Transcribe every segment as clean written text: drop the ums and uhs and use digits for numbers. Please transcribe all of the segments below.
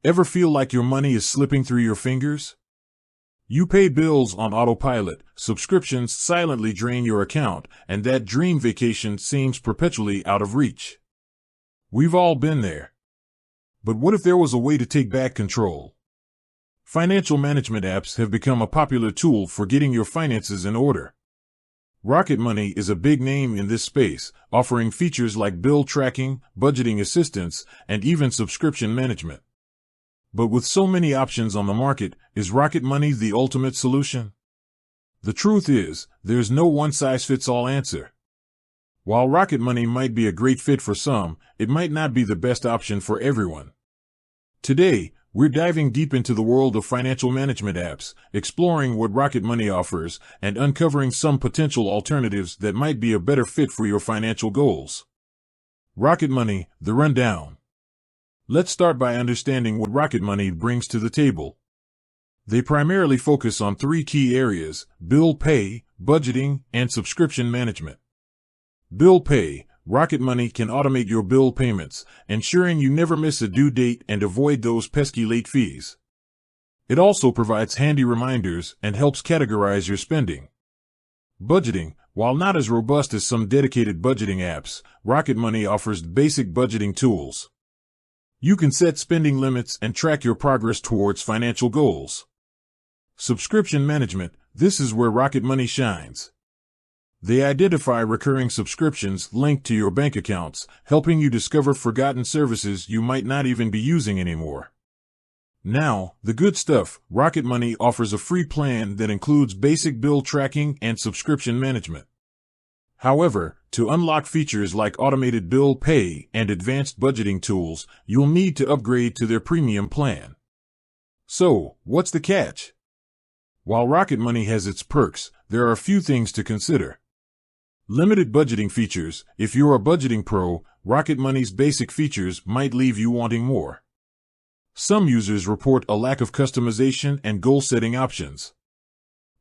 Ever feel like your money is slipping through your fingers? You pay bills on autopilot, subscriptions silently drain your account, and that dream vacation seems perpetually out of reach. We've all been there. But what if there was a way to take back control? Financial management apps have become a popular tool for getting your finances in order. Rocket Money is a big name in this space, offering features like bill tracking, budgeting assistance, and even subscription management. But with so many options on the market, is Rocket Money the ultimate solution? The truth is, there's no one-size-fits-all answer. While Rocket Money might be a great fit for some, it might not be the best option for everyone. Today, we're diving deep into the world of financial management apps, exploring what Rocket Money offers, and uncovering some potential alternatives that might be a better fit for your financial goals. Rocket Money, the rundown. Let's start by understanding what Rocket Money brings to the table. They primarily focus on three key areas: bill pay, budgeting, and subscription management. Bill pay. Rocket Money can automate your bill payments, ensuring you never miss a due date and avoid those pesky late fees. It also provides handy reminders and helps categorize your spending. Budgeting. While not as robust as some dedicated budgeting apps, Rocket Money offers basic budgeting tools. You can set spending limits and track your progress towards financial goals. Subscription management. This is where Rocket Money shines. They identify recurring subscriptions linked to your bank accounts, helping you discover forgotten services you might not even be using anymore. Now, the good stuff. Rocket Money offers a free plan that includes basic bill tracking and subscription management. However, to unlock features like automated bill pay and advanced budgeting tools, you'll need to upgrade to their premium plan. So, what's the catch? While Rocket Money has its perks, there are a few things to consider. Limited budgeting features. If you're a budgeting pro, Rocket Money's basic features might leave you wanting more. Some users report a lack of customization and goal-setting options.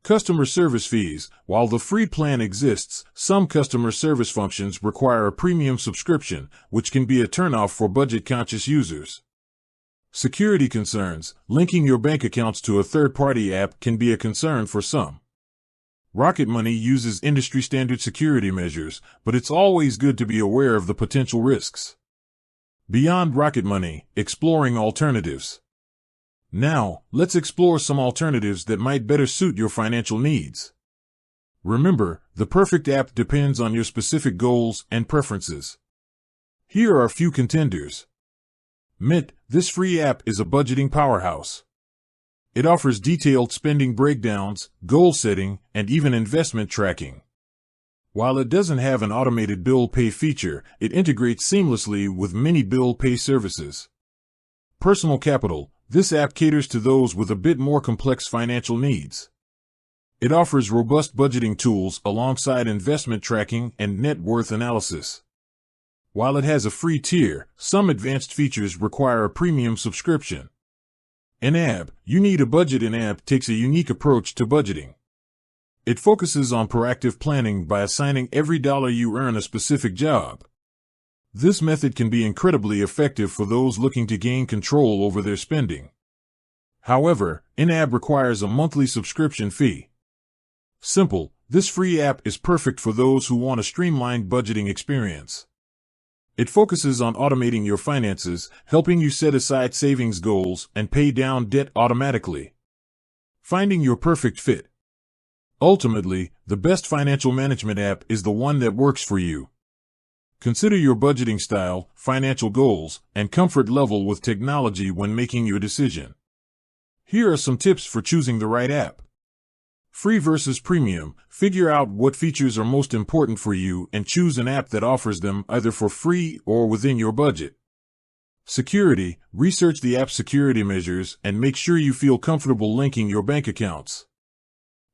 Customer service fees. While the free plan exists, some customer service functions require a premium subscription, which can be a turnoff for budget-conscious users. Security concerns. Linking your bank accounts to a third-party app can be a concern for some. Rocket Money uses industry-standard security measures, but it's always good to be aware of the potential risks. Beyond Rocket Money, exploring alternatives. Now, let's explore some alternatives that might better suit your financial needs. Remember, the perfect app depends on your specific goals and preferences. Here are a few contenders. Mint. This free app is a budgeting powerhouse. It offers detailed spending breakdowns, goal setting, and even investment tracking. While it doesn't have an automated bill pay feature, it integrates seamlessly with many bill pay services. Personal Capital. This app caters to those with a bit more complex financial needs. It offers robust budgeting tools alongside investment tracking and net worth analysis. While it has a free tier, some advanced features require a premium subscription. In-app. You Need a Budget. In-app takes a unique approach to budgeting. It focuses on proactive planning by assigning every dollar you earn a specific job. This method can be incredibly effective for those looking to gain control over their spending. However, in-app requires a monthly subscription fee. Simple. This free app is perfect for those who want a streamlined budgeting experience. It focuses on automating your finances, helping you set aside savings goals and pay down debt automatically. Finding your perfect fit. Ultimately, the best financial management app is the one that works for you. Consider your budgeting style, financial goals, and comfort level with technology when making your decision. Here are some tips for choosing the right app. Free versus premium. Figure out what features are most important for you and choose an app that offers them either for free or within your budget. Security. Research the app's security measures and make sure you feel comfortable linking your bank accounts.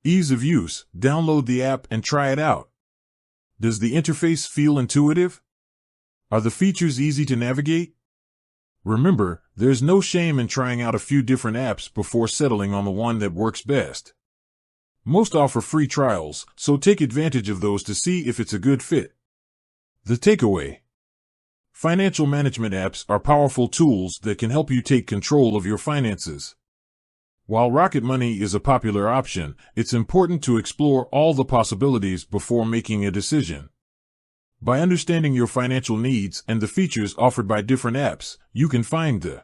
Ease of use. Download the app and try it out. Does the interface feel intuitive? Are the features easy to navigate? Remember, there's no shame in trying out a few different apps before settling on the one that works best. Most offer free trials, so take advantage of those to see if it's a good fit. The takeaway. Financial management apps are powerful tools that can help you take control of your finances. While Rocket Money is a popular option, it's important to explore all the possibilities before making a decision. By understanding your financial needs and the features offered by different apps, you can find the